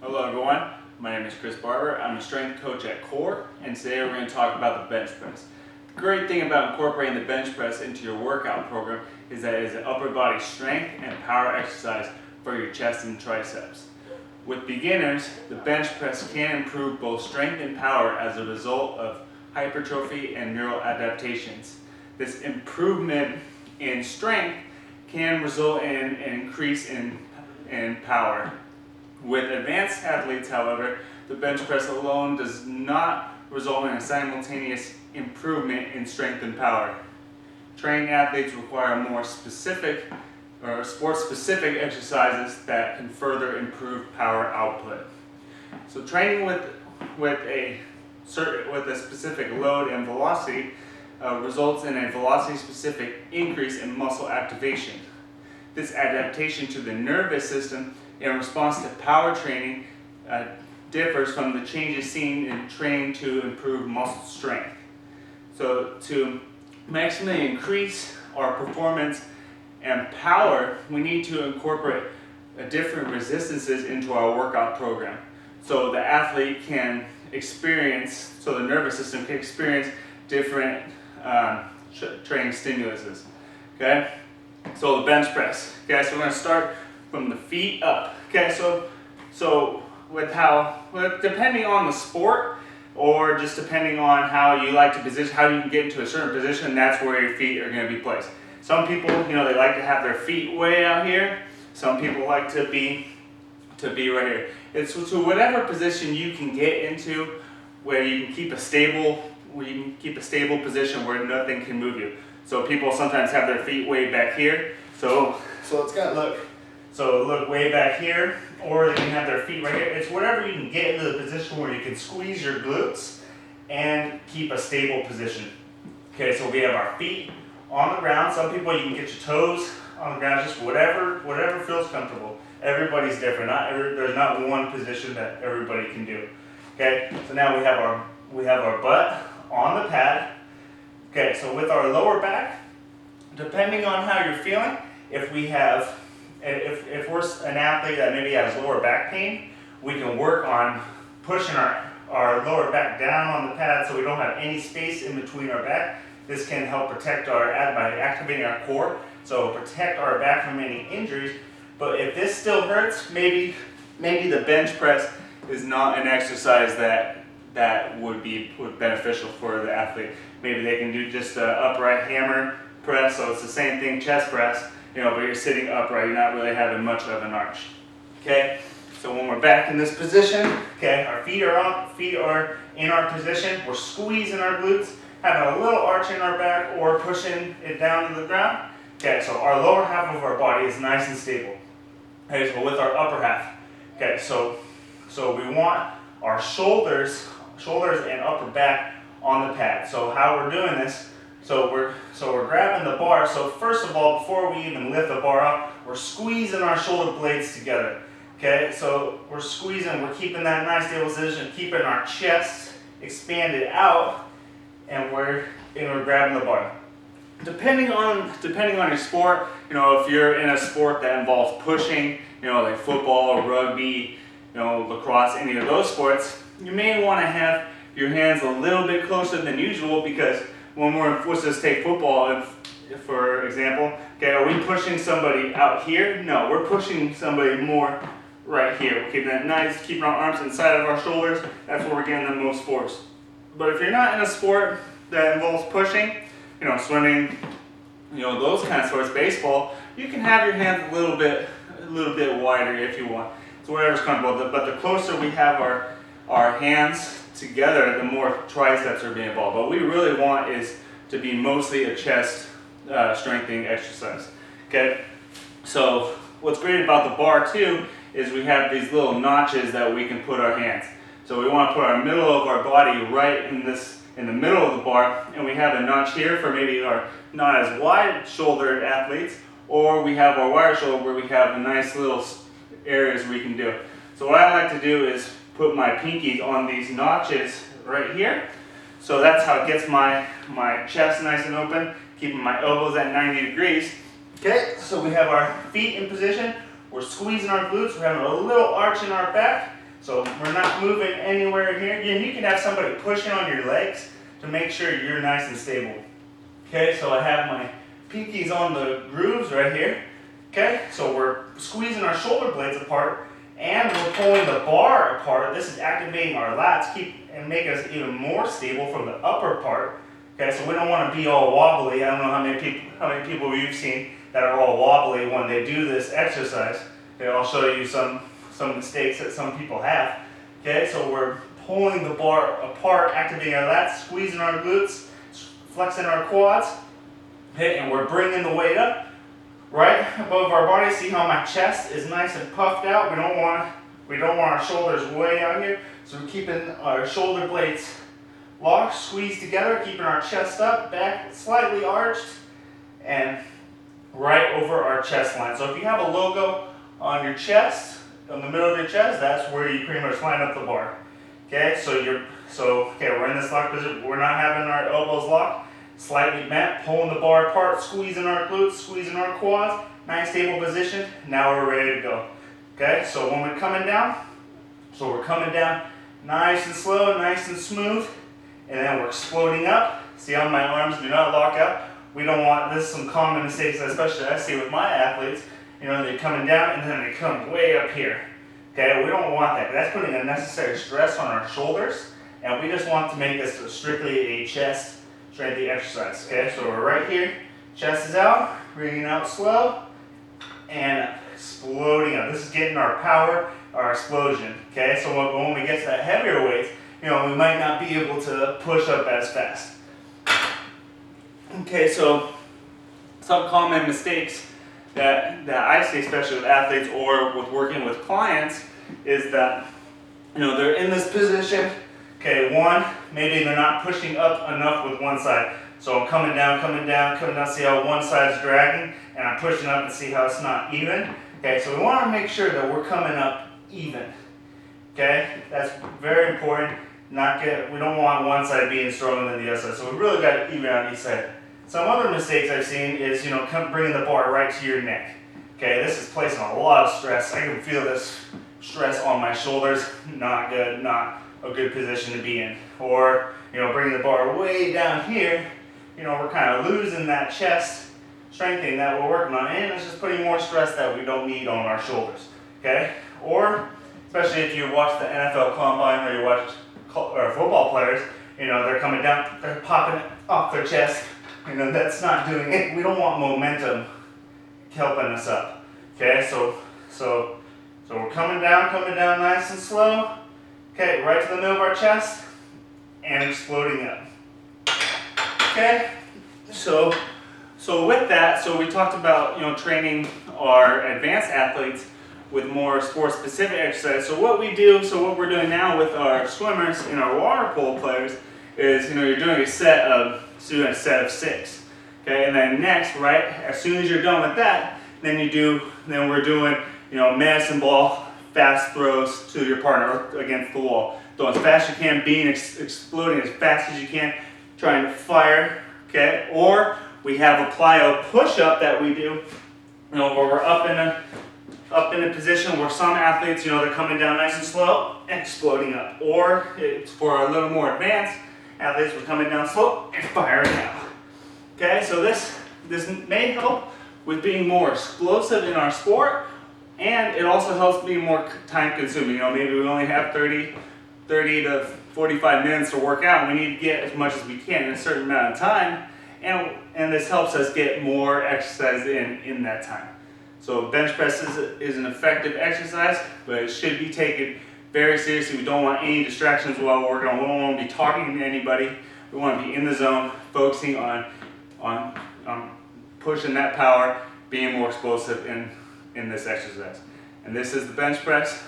Hello everyone, my name is Barber. I'm a strength coach at Core, and today we're going to talk about the bench press. The great thing about incorporating the bench press into your workout program is that it is an upper body strength and power exercise for your chest and triceps. With beginners, the bench press can improve both strength and power as a result of hypertrophy and neural adaptations. This improvement in strength can result in an increase in power. With advanced athletes, however, the bench press alone does not result in a simultaneous improvement in strength and power. Trained athletes require more specific or sport-specific exercises that can further improve power output. So training with a specific load and velocity results in a velocity-specific increase in muscle activation. This adaptation to the nervous system in response to power training differs from the changes seen in training to improve muscle strength. So to maximally increase our performance and power, we need to incorporate different resistances into our workout program. So the athlete can experience, so the nervous system can experience different training stimuluses. Okay? So the bench press. Okay, so we're going to start from the feet up. Okay, so depending on the sport, or just depending on how you like to position, how you can get into a certain position, that's where your feet are going to be placed. Some people, they like to have their feet way out here. Some people like to be right here. It's to whatever position you can get into, where you can keep a stable position where nothing can move you. So people sometimes have their feet way back here. So it's got look way back here, or they can have their feet right here. It's whatever you can get into the position where you can squeeze your glutes and keep a stable position. Okay, so we have our feet on the ground. Some people, you can get your toes on the ground, just whatever feels comfortable. Everybody's different. There's not one position that everybody can do. Okay, so now we have our butt on the pad. Okay, so with our lower back, depending on how you're feeling, if we're an athlete that maybe has lower back pain, we can work on pushing our lower back down on the pad so we don't have any space in between our back. This can help protect by activating our core, so protect our back from any injuries. But if this still hurts, maybe the bench press is not an exercise that would be beneficial for the athlete. Maybe they can do just an upright hammer press, so it's the same thing, chest press, but you're sitting upright, you're not really having much of an arch. Okay, so when we're back in this position, okay, our feet are in our position, we're squeezing our glutes, having a little arch in our back or pushing it down to the ground. Okay, so our lower half of our body is nice and stable. Okay, so with our upper half, okay, so we want our shoulders and upper back on the pad. So how we're doing this, so we're grabbing the bar. So first of all, before we even lift the bar up, we're squeezing our shoulder blades together. Okay, so we're squeezing, we're keeping that nice stable position, keeping our chest expanded out, and we're grabbing the bar. Depending on your sport, if you're in a sport that involves pushing, like football, rugby, lacrosse, any of those sports, you may want to have your hands a little bit closer than usual, because let's just take football for example. Okay, are we pushing somebody out here? No, we're pushing somebody more right here. We're keeping that nice, keeping our arms inside of our shoulders. That's where we're getting the most force. But if you're not in a sport that involves pushing, swimming, those kind of sports, baseball, you can have your hands a little bit wider if you want. So whatever's comfortable. But the closer we have our hands together, the more triceps are being involved. What we really want is to be mostly a chest strengthening exercise. Okay, so what's great about the bar too is we have these little notches that we can put our hands. So we want to put our middle of our body right in the middle of the bar, and we have a notch here for maybe our not as wide shouldered athletes, or we have our wider shoulder where we have a nice little areas we can do. So what I like to do is put my pinkies on these notches right here. So that's how it gets my chest nice and open, keeping my elbows at 90 degrees. Okay, so we have our feet in position. We're squeezing our glutes. We're having a little arch in our back. So we're not moving anywhere here. And you can have somebody pushing on your legs to make sure you're nice and stable. Okay, so I have my pinkies on the grooves right here. Okay, so we're squeezing our shoulder blades apart and we're pulling the bar apart. This is activating our lats and make us even more stable from the upper part. Okay, so we don't want to be all wobbly. I don't know how many people you've seen that are all wobbly when they do this exercise. Okay, I'll show you some mistakes that some people have. Okay, so we're pulling the bar apart, activating our lats, squeezing our glutes, flexing our quads. Okay, and we're bringing the weight up right above our body. See how my chest is nice and puffed out. We don't want our shoulders way out here. So we're keeping our shoulder blades locked, squeezed together, keeping our chest up, back slightly arched, and right over our chest line. So if you have a logo on your chest, in the middle of your chest, that's where you pretty much line up the bar. Okay, so we're in this locked position. We're not having our elbows locked, slightly bent, pulling the bar apart, squeezing our glutes, squeezing our quads, nice stable position. Now we're ready to go. Okay, so when we're coming down, nice and slow, nice and smooth, and then we're exploding up. See how my arms do not lock out? We don't want, this is some common mistakes, especially I see with my athletes. You know, they're coming down and then they come way up here. Okay, we don't want that. That's putting unnecessary stress on our shoulders, and we just want to make this strictly a chest strength exercise. Okay, so we're right here, chest is out, breathing out slow, and exploding up. This is getting our power, our explosion. Okay, so when we get to that heavier weight, you know, we might not be able to push up as fast. Okay, so some common mistakes that I see, especially with athletes or with working with clients, is that, you know, they're in this position. Okay, maybe they're not pushing up enough with one side. So I'm coming down, see how one side's dragging, and I'm pushing up and see how it's not even. Okay, so we want to make sure that we're coming up even. Okay, that's very important. We don't want one side being stronger than the other side. So we really got to even on each side. Some other mistakes I've seen is, you know, bringing the bar right to your neck. Okay, this is placing a lot of stress. I can feel this stress on my shoulders. Not good, not a good position to be in. Or, you know, bringing the bar way down here, you know, we're kind of losing that chest strengthening that we're working on, and it's just putting more stress that we don't need on our shoulders. Okay, or especially if you watch the NFL Combine or you watch football players, you know, they're coming down, they're popping it off their chest. You know, that's not doing it. We don't want momentum helping us up. Okay, so we're coming down nice and slow. Okay, right to the middle of our chest and exploding up. Okay, so with that, so we talked about, you know, training our advanced athletes with more sport-specific exercise. So what we're doing now with our swimmers and our water polo players is, you know, you're doing a set of 6. Okay, and then next, right, as soon as you're done with that, then we're doing, you know, medicine ball fast throws to your partner against the wall. Go as fast as you can, exploding as fast as you can, trying to fire. Okay, or we have a plyo push-up that we do, you know, where we're up in a position where some athletes, you know, they're coming down nice and slow and exploding up. Or it's for a little more advanced athletes, we're coming down slow and firing out. Okay, so this may help with being more explosive in our sport, and it also helps being more time consuming. You know, maybe we only have 30 to 45 minutes to work out, and we need to get as much as we can in a certain amount of time, and this helps us get more exercise in that time. So bench press is an effective exercise, but it should be taken very seriously. We don't want any distractions while we're working on. We don't want to be talking to anybody. We want to be in the zone, focusing on pushing that power, being more explosive in this exercise. And this is the bench press.